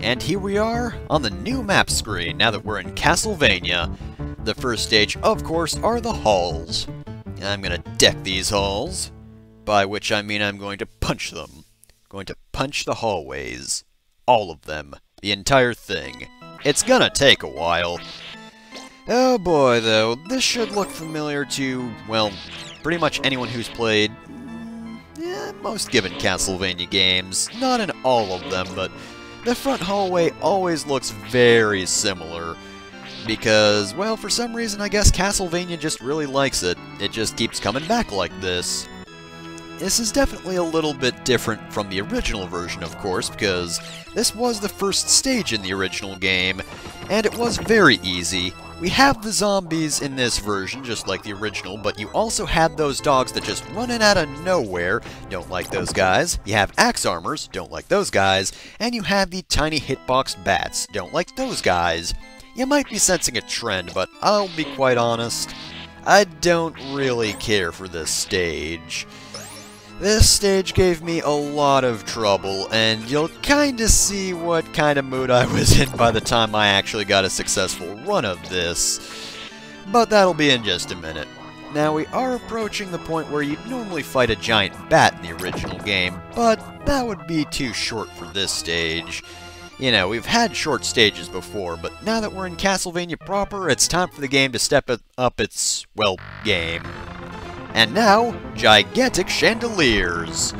And here we are on the new map screen now that we're in Castlevania. The first stage, of course, are the halls. I'm gonna deck these halls, by which I mean I'm going to punch them. Going to punch the hallways. All of them. The entire thing. It's gonna take a while. Oh boy, though, this should look familiar to, well, pretty much anyone who's played most given Castlevania games. Not in all of them, but the front hallway always looks very similar. Because, well, for some reason I guess Castlevania just really likes it. It just keeps coming back like this. This is definitely a little bit different from the original version, of course, because this was the first stage in the original game, and it was very easy. We have the zombies in this version, just like the original, but you also had those dogs that just run in out of nowhere. Don't like those guys. You have axe armors. Don't like those guys. And you have the tiny hitbox bats. Don't like those guys. You might be sensing a trend, but I'll be quite honest, I don't really care for this stage. This stage gave me a lot of trouble, and you'll kinda see what kind of mood I was in by the time I actually got a successful run of this. But that'll be in just a minute. Now, we are approaching the point where you'd normally fight a giant bat in the original game, but that would be too short for this stage. You know, we've had short stages before, but now that we're in Castlevania proper, it's time for the game to step up its, well, game. And now, gigantic chandeliers.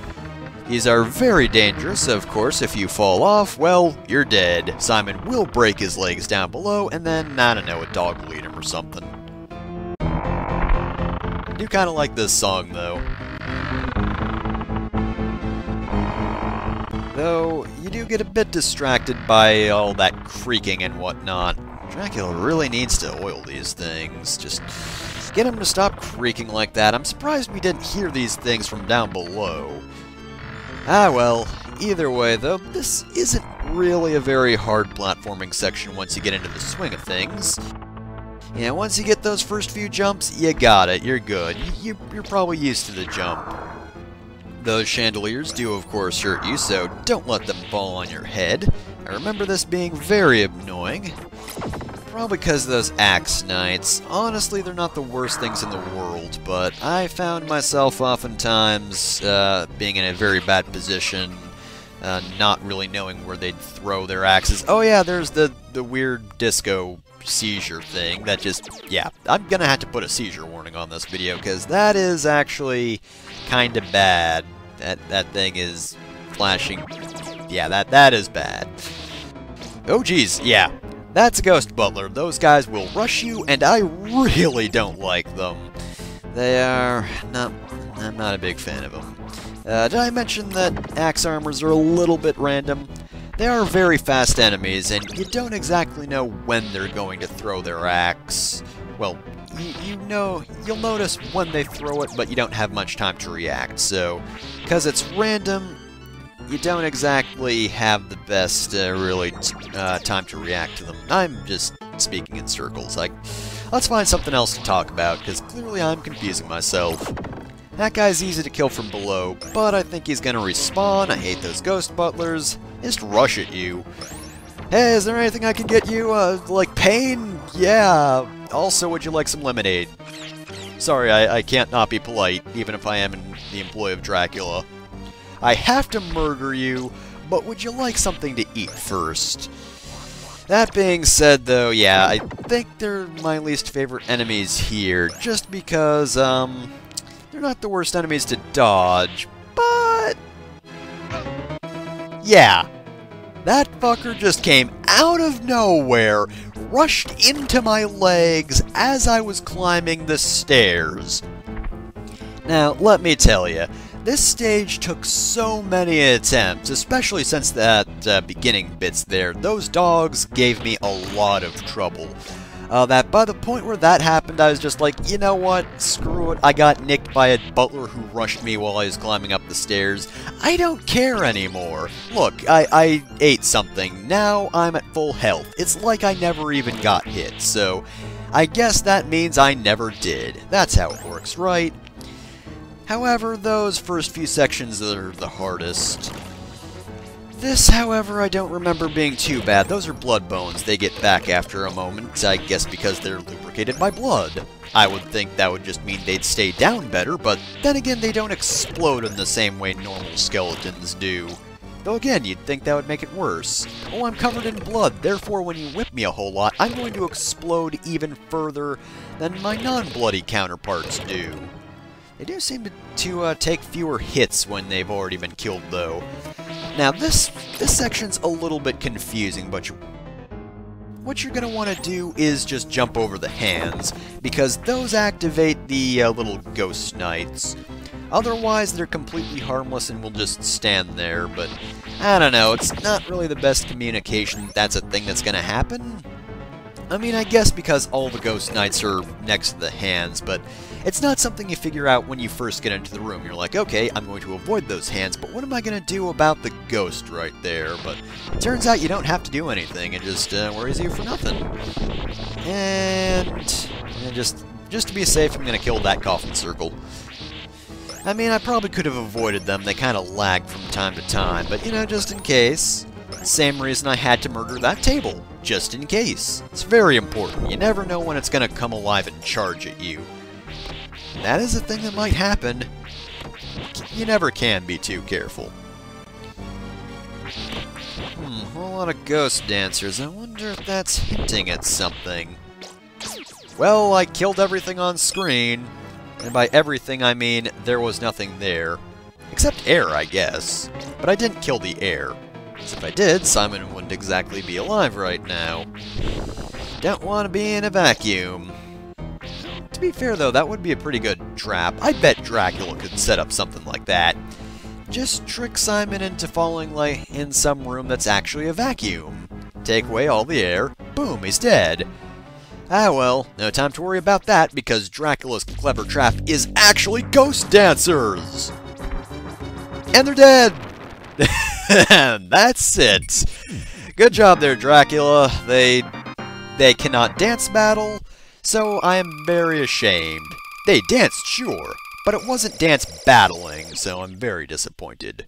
These are very dangerous, of course. If you fall off, well, you're dead. Simon will break his legs down below, and then, I don't know, a dog will eat him or something. I do kind of like this song, though. Though, you do get a bit distracted by all that creaking and whatnot. Dracula really needs to oil these things. Just get him to stop creaking like that. I'm surprised we didn't hear these things from down below. Ah well, either way though, this isn't really a very hard platforming section once you get into the swing of things. Yeah, once you get those first few jumps, you got it, you're good. You're probably used to the jump. Those chandeliers do of course hurt you, so don't let them fall on your head. I remember this being very annoying. Probably because of those axe knights. Honestly, they're not the worst things in the world, but I found myself oftentimes being in a very bad position, not really knowing where they'd throw their axes. Oh yeah, there's the weird disco seizure thing that just, yeah, I'm gonna have to put a seizure warning on this video, because that is actually kind of bad. That thing is flashing. Yeah, that is bad. Oh geez, yeah. That's a Ghost Butler. Those guys will rush you, and I really don't like them. They are not... I'm not a big fan of them. Did I mention that axe armors are a little bit random? They are very fast enemies, and you don't exactly know when they're going to throw their axe. Well, you'll notice when they throw it, but you don't have much time to react, so... because it's random, you don't exactly have the best, time to react to them. I'm just speaking in circles. Let's find something else to talk about, because clearly I'm confusing myself. That guy's easy to kill from below, but I think he's gonna respawn. I hate those Ghost Butlers. Just rush at you. Hey, is there anything I can get you? Like pain? Yeah. Also, would you like some lemonade? Sorry, I can't not be polite, even if I am in the employ of Dracula. I have to murder you, but would you like something to eat first? That being said, though, yeah, I think they're my least favorite enemies here, just because, they're not the worst enemies to dodge, but... yeah, that fucker just came out of nowhere, rushed into my legs as I was climbing the stairs. Now, let me tell you, this stage took so many attempts, especially since that beginning bits there. Those dogs gave me a lot of trouble. That by the point where that happened, I was just like, you know what, screw it. I got nicked by a butler who rushed me while I was climbing up the stairs. I don't care anymore. Look, I ate something. Now I'm at full health. It's like I never even got hit, so I guess that means I never did. That's how it works, right? However, those first few sections are the hardest. This, however, I don't remember being too bad. Those are blood bones. They get back after a moment, I guess because they're lubricated by blood. I would think that would just mean they'd stay down better, but then again, they don't explode in the same way normal skeletons do. Though again, you'd think that would make it worse. Oh, I'm covered in blood, therefore when you whip me a whole lot, I'm going to explode even further than my non-bloody counterparts do. They do seem to take fewer hits when they've already been killed, though. Now, this section's a little bit confusing, but what you're going to want to do is just jump over the hands, because those activate the little ghost knights. Otherwise, they're completely harmless and will just stand there, but I don't know, it's not really the best communication that's a thing that's going to happen. I mean, I guess because all the ghost knights are next to the hands, but it's not something you figure out when you first get into the room. You're like, okay, I'm going to avoid those hands, but what am I going to do about the ghost right there? But it turns out you don't have to do anything, it just worries you for nothing. And just to be safe, I'm going to kill that coffin circle. I mean, I probably could have avoided them, they kind of lag from time to time, but you know, just in case. Same reason I had to murder that table, just in case. It's very important, you never know when it's going to come alive and charge at you. That is a thing that might happen. You never can be too careful. A whole lot of ghost dancers, I wonder if that's hinting at something. Well, I killed everything on screen. And by everything, I mean there was nothing there. Except air, I guess. But I didn't kill the air. Because if I did, Simon wouldn't exactly be alive right now. Don't want to be in a vacuum. To be fair, though, that would be a pretty good trap. I bet Dracula could set up something like that. Just trick Simon into falling in some room that's actually a vacuum. Take away all the air. Boom, he's dead. Ah well, no time to worry about that, because Dracula's clever trap is actually ghost dancers! And they're dead! That's it! Good job there, Dracula. They cannot dance battle, so I am very ashamed. They danced, sure, but it wasn't dance battling, so I'm very disappointed.